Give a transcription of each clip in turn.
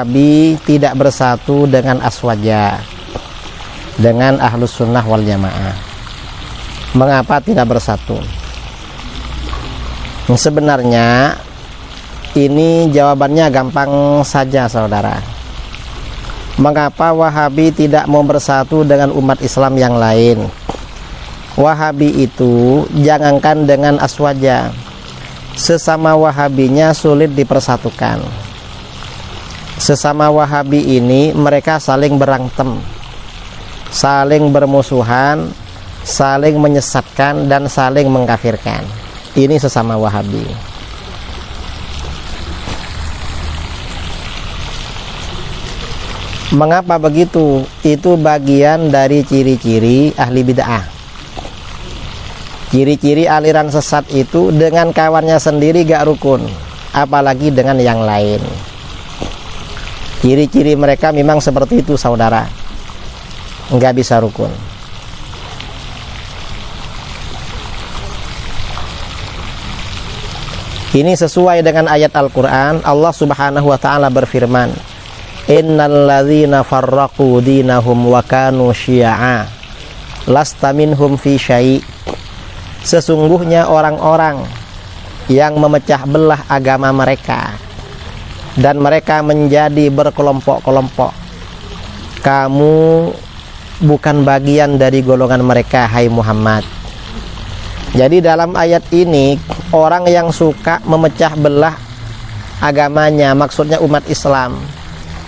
Wahabi tidak bersatu dengan Aswaja, dengan Ahlus Sunnah wal Jamaah. Mengapa tidak bersatu? Sebenarnya ini jawabannya gampang saja, saudara. Mengapa Wahabi tidak mau bersatu dengan umat Islam yang lain? Wahabi itu jangankan dengan Aswaja, sesama Wahabinya sulit dipersatukan. Sesama Wahabi ini mereka saling berantem, saling bermusuhan, saling menyesatkan dan saling mengkafirkan. Ini sesama Wahabi. Mengapa begitu? Itu bagian dari ciri-ciri ahli bid'ah. Ciri-ciri aliran sesat itu dengan kawannya sendiri gak rukun, apalagi dengan yang lain. Ciri-ciri mereka memang seperti itu, saudara. Nggak bisa rukun. Ini sesuai dengan ayat Al-Quran. Allah subhanahu wa ta'ala berfirman, innal ladzina farraqu dinahum wa kanu syi'a lasta minhum fi syai'. Sesungguhnya orang-orang yang memecah belah agama mereka dan mereka menjadi berkelompok-kelompok, kamu bukan bagian dari golongan mereka, hai Muhammad. Jadi dalam ayat ini, orang yang suka memecah belah agamanya, maksudnya umat Islam,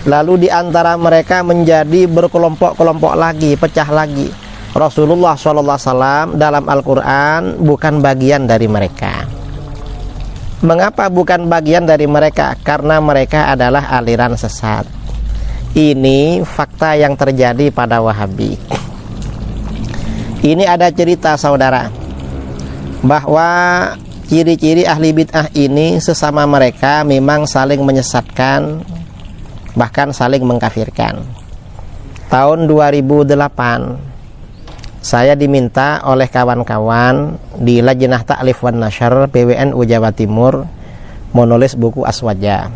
lalu di antara mereka menjadi berkelompok-kelompok lagi, pecah lagi, Rasulullah SAW dalam Al-Quran bukan bagian dari mereka. Mengapa bukan bagian dari mereka? Karena mereka adalah aliran sesat. Ini fakta yang terjadi pada Wahabi. Ini ada cerita, saudara, bahwa ciri-ciri ahli bid'ah ini sesama mereka memang saling menyesatkan, bahkan saling mengkafirkan. Tahun 2008 saya diminta oleh kawan-kawan di Lajnah Ta'lif wan Nasyr PWNU Jawa Timur menulis buku Aswaja.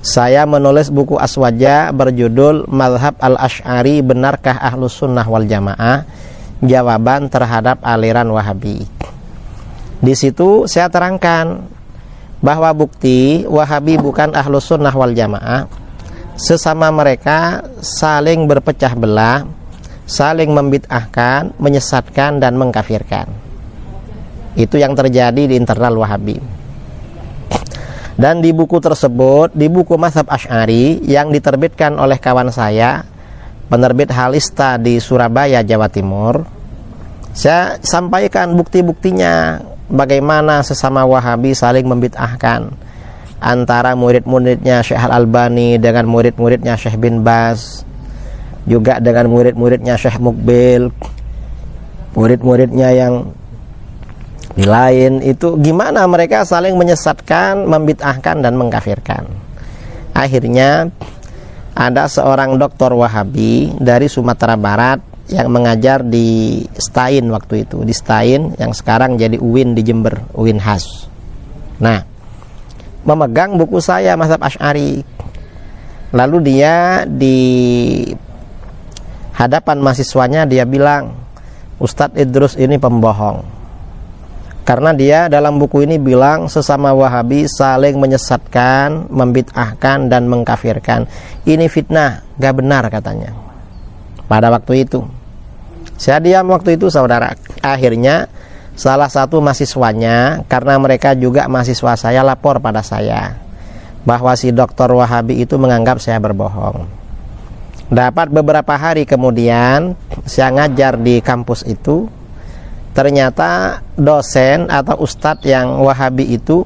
Saya menulis buku Aswaja berjudul Mazhab Al-Asy'ari, Benarkah Ahlus Sunnah wal Jamaah? Jawaban terhadap aliran Wahabi. Di situ saya terangkan bahwa bukti Wahabi bukan Ahlus Sunnah wal Jamaah, sesama mereka saling berpecah belah, saling membid'ahkan, menyesatkan dan mengkafirkan. Itu yang terjadi di internal Wahabi. Dan di buku tersebut, di buku Mazhab Asy'ari yang diterbitkan oleh kawan saya, penerbit Halista di Surabaya, Jawa Timur, saya sampaikan bukti-buktinya bagaimana sesama Wahabi saling membid'ahkan antara murid-muridnya Syekh Al-Albani dengan murid-muridnya Syekh bin Baz, juga dengan murid-muridnya Syekh Mukbil, murid-muridnya yang lain. Itu gimana mereka saling menyesatkan, membid'ahkan dan mengkafirkan. Akhirnya ada seorang doktor Wahabi dari Sumatera Barat yang mengajar di Stain waktu itu, di Stain yang sekarang jadi UIN di Jember, UIN Has. Nah, memegang buku saya Mazhab Asy'ari. Lalu dia di hadapan mahasiswanya dia bilang, Ustadz Idrus ini pembohong. Karena dia dalam buku ini bilang sesama Wahabi saling menyesatkan, membid'ahkan dan mengkafirkan. Ini fitnah, gak benar katanya. Pada waktu itu saya diam waktu itu, saudara. Akhirnya salah satu mahasiswanya, karena mereka juga mahasiswa saya, lapor pada saya bahwa si dokter Wahabi itu menganggap saya berbohong. Dapat beberapa hari kemudian saya ngajar di kampus itu, ternyata dosen atau ustadz yang Wahabi itu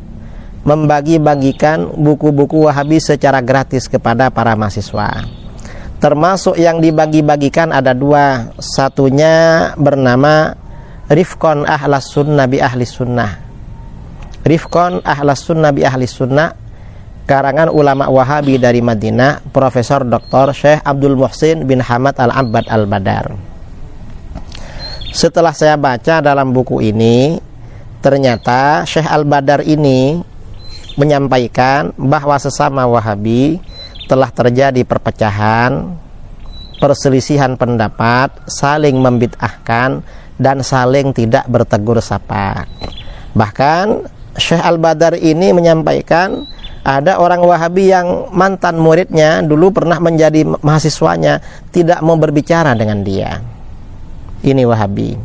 membagi-bagikan buku-buku Wahabi secara gratis kepada para mahasiswa. Termasuk yang dibagi-bagikan ada dua. Satunya bernama Rifqon Ahlas Sunnah bi Ahli Sunnah. Rifqon Ahlas Sunnah bi Ahli Sunnah, karangan ulama Wahabi dari Madinah, Profesor Dr. Syekh Abdul Muhsin bin Hamad Al-Abbad Al-Badar. Setelah saya baca dalam buku ini, ternyata Syekh Al-Badar ini menyampaikan bahwa sesama Wahabi telah terjadi perpecahan, perselisihan pendapat, saling membid'ahkan dan saling tidak bertegur sapa. Bahkan Syekh Al-Badar ini menyampaikan ada orang Wahabi yang mantan muridnya dulu pernah menjadi mahasiswanya tidak mau berbicara dengan dia. Ini Wahabi.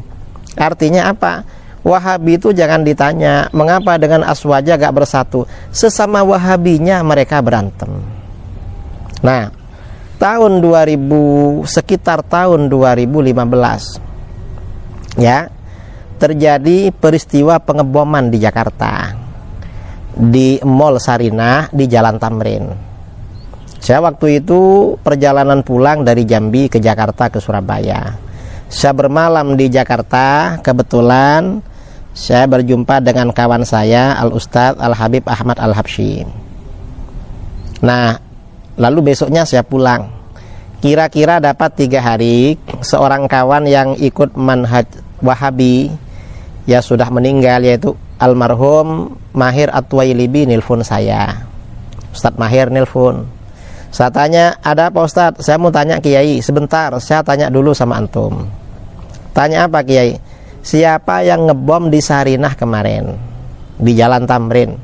Artinya apa? Wahabi itu jangan ditanya mengapa dengan Aswaja gak bersatu. Sesama Wahabinya mereka berantem. Nah, tahun 2000, sekitar tahun 2015 ya, terjadi peristiwa pengeboman di Jakarta di Mall Sarinah di Jalan Tamrin. Saya waktu itu perjalanan pulang dari Jambi ke Jakarta ke Surabaya. Saya bermalam di Jakarta, kebetulan saya berjumpa dengan kawan saya Al-Ustadz Al-Habib Ahmad Al-Habsyi. Nah, lalu besoknya saya pulang. Kira-kira dapat 3 hari, seorang kawan yang ikut manhaj Wahabi ya sudah meninggal, yaitu almarhum Mahir At-Tuwailibi nelpon saya. Ustadz Mahir nelpon. Saya tanya, ada apa Ustadz? Saya mau tanya Kiai, sebentar, saya tanya dulu sama antum. Tanya apa Kiai? Siapa yang ngebom di Sarinah kemarin di Jalan Tamrin?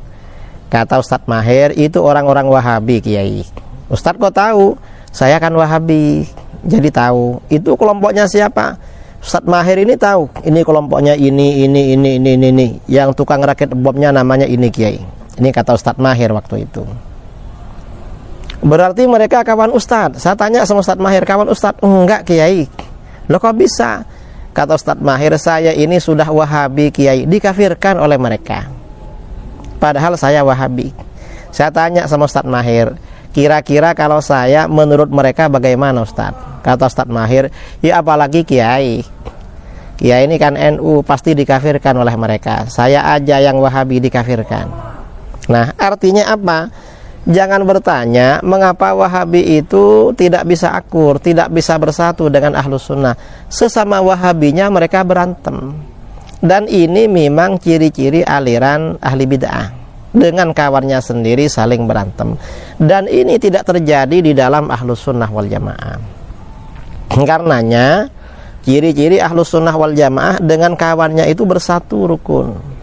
Kata Ustadz Mahir, itu orang-orang Wahabi Kiai. Ustadz kok tahu? Saya kan Wahabi, jadi tahu. Itu kelompoknya siapa? Ustadz Mahir ini tahu, ini kelompoknya ini. Yang tukang rakit bomnya namanya ini Kiai. Ini kata Ustadz Mahir waktu itu. Berarti mereka kawan Ustadz. Saya tanya sama Ustadz Mahir, kawan Ustadz? Enggak Kiai. Loh kok bisa? Kata Ustadz Mahir, saya ini sudah Wahabi Kiai, dikafirkan oleh mereka. Padahal saya Wahabi. Saya tanya sama Ustadz Mahir, kira-kira kalau saya menurut mereka bagaimana Ustadz? Kata Ustadz Mahir, ya apalagi Kiai. Kiai ini kan NU, pasti dikafirkan oleh mereka. Saya aja yang Wahabi dikafirkan. Nah, artinya apa? Jangan bertanya mengapa Wahabi itu tidak bisa akur, tidak bisa bersatu dengan Ahlus Sunnah. Sesama Wahabinya mereka berantem. Dan ini memang ciri-ciri aliran ahli bid'ah. Dengan kawannya sendiri saling berantem. Dan ini tidak terjadi di dalam Ahlus Sunnah wal Jamaah. Karenanya ciri-ciri Ahlus Sunnah wal Jamaah dengan kawannya itu bersatu rukun.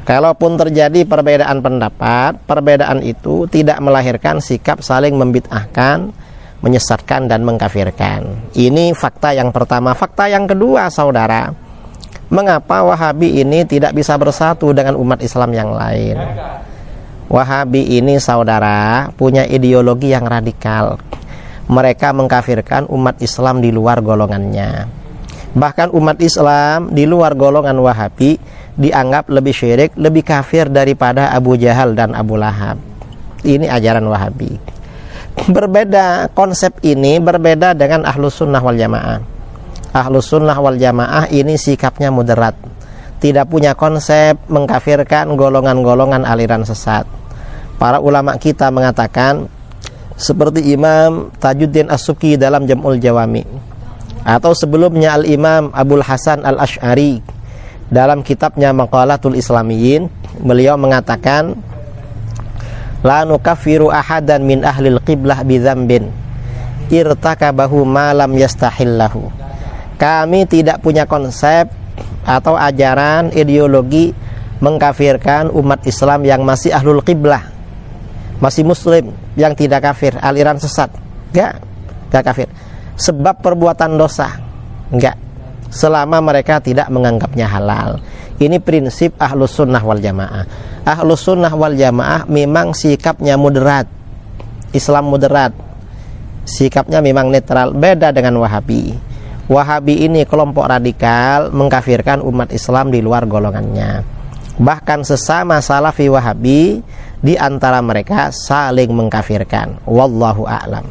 Kalaupun terjadi perbedaan pendapat, perbedaan itu tidak melahirkan sikap saling membid'ahkan, menyesatkan dan mengkafirkan. Ini fakta yang pertama. Fakta yang kedua, saudara, mengapa Wahabi ini tidak bisa bersatu dengan umat Islam yang lain? Wahabi ini, saudara, punya ideologi yang radikal. Mereka mengkafirkan umat Islam di luar golongannya. Bahkan umat Islam di luar golongan Wahabi dianggap lebih syirik, lebih kafir daripada Abu Jahal dan Abu Lahab. Ini ajaran Wahabi. Berbeda, konsep ini berbeda dengan Ahlus Sunnah wal Jamaah. Ahlus Sunnah wal Jamaah ini sikapnya moderat, tidak punya konsep mengkafirkan golongan-golongan aliran sesat. Para ulama kita mengatakan, seperti Imam Tajuddin As-Subki dalam Jam'ul Jawami, atau sebelumnya Al-Imam Abul Hasan Al-Asy'ari dalam kitabnya Maqalatul Islamiyyin, beliau mengatakan, la nukaffiru ahadan min ahlil qiblah bidzambin irtakabahu ma lam yastahillahu. Kami tidak punya konsep atau ajaran ideologi mengkafirkan umat Islam yang masih ahlul qiblah, masih muslim, yang tidak kafir, aliran sesat. Enggak kafir sebab perbuatan dosa, enggak, selama mereka tidak menganggapnya halal. Ini prinsip Ahlus Sunnah wal Jamaah. Ahlus Sunnah wal Jamaah memang sikapnya moderat, Islam moderat, sikapnya memang netral. Beda dengan Wahabi. Wahabi ini kelompok radikal, mengkafirkan umat Islam di luar golongannya. Bahkan sesama Salafi Wahabi di antara mereka saling mengkafirkan. Wallahu a'lam.